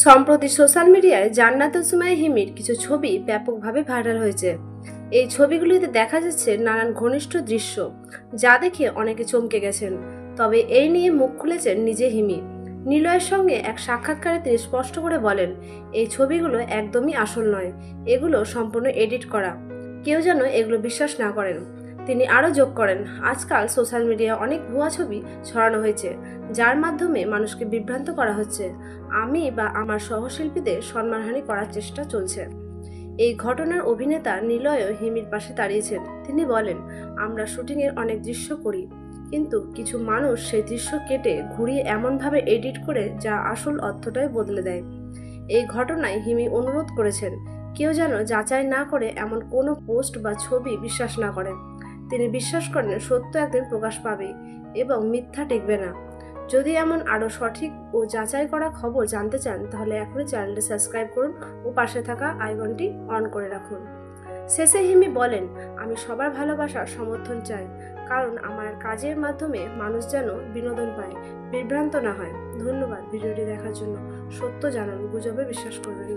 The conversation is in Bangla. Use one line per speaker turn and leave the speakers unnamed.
সম্প্রতি সোশ্যাল মিডিয়ায় জান্নাতুল সুমাইয়া হিমির কিছু ছবি ব্যাপকভাবে ভাইরাল হয়েছে। এই ছবিগুলিতে দেখা যাচ্ছে নানান ঘনিষ্ঠ দৃশ্য, যা দেখে অনেকে চমকে গেছেন। তবে এই নিয়ে মুখ খুলেছেন নিজে হিমি। নিলয়ের সঙ্গে এক সাক্ষাৎকারে তিনি স্পষ্ট করে বলেন, এই ছবিগুলো একদমই আসল নয়, এগুলো সম্পূর্ণ এডিট করা। কেউ যেন এগুলো বিশ্বাস না করেন। তিনি আরও যোগ করেন, আজকাল সোশ্যাল মিডিয়ায় অনেক ভুয়া ছবি ছড়ানো হয়েছে, যার মাধ্যমে মানুষকে বিভ্রান্ত করা হচ্ছে। আমি বা আমার সহশিল্পীদের সম্মানহানি করার চেষ্টা চলছে। এই ঘটনার অভিনেতা নিলয়ও হিমির পাশে দাঁড়িয়েছেন। তিনি বলেন, আমরা শুটিংয়ের অনেক দৃশ্য করি, কিন্তু কিছু মানুষ সেই দৃশ্য কেটে ঘুরিয়ে এমনভাবে এডিট করে যা আসল অর্থটাই বদলে দেয়। এই ঘটনায় হিমি অনুরোধ করেছেন, কেউ যেন যাচাই না করে এমন কোনো পোস্ট বা ছবি বিশ্বাস না করেন। তিনি বিশ্বাস করেন সত্য একদিন প্রকাশ পাবে এবং মিথ্যা টিকবে না। যদি এমন আরও সঠিক ও যাচাই করা খবর জানতে চান, তাহলে এখনই চ্যানেলটি সাবস্ক্রাইব করুন ও পাশে থাকা আইকনটি অন করে রাখুন। শেষে হিমি বলেন, আমি সবার ভালোবাসার সমর্থন চাই, কারণ আমার কাজের মাধ্যমে মানুষ যেন বিনোদন পায়, বিভ্রান্ত না হয়। ধন্যবাদ ভিডিওটি দেখার জন্য। সত্য জানান, গুজবে বিশ্বাস করবেন না।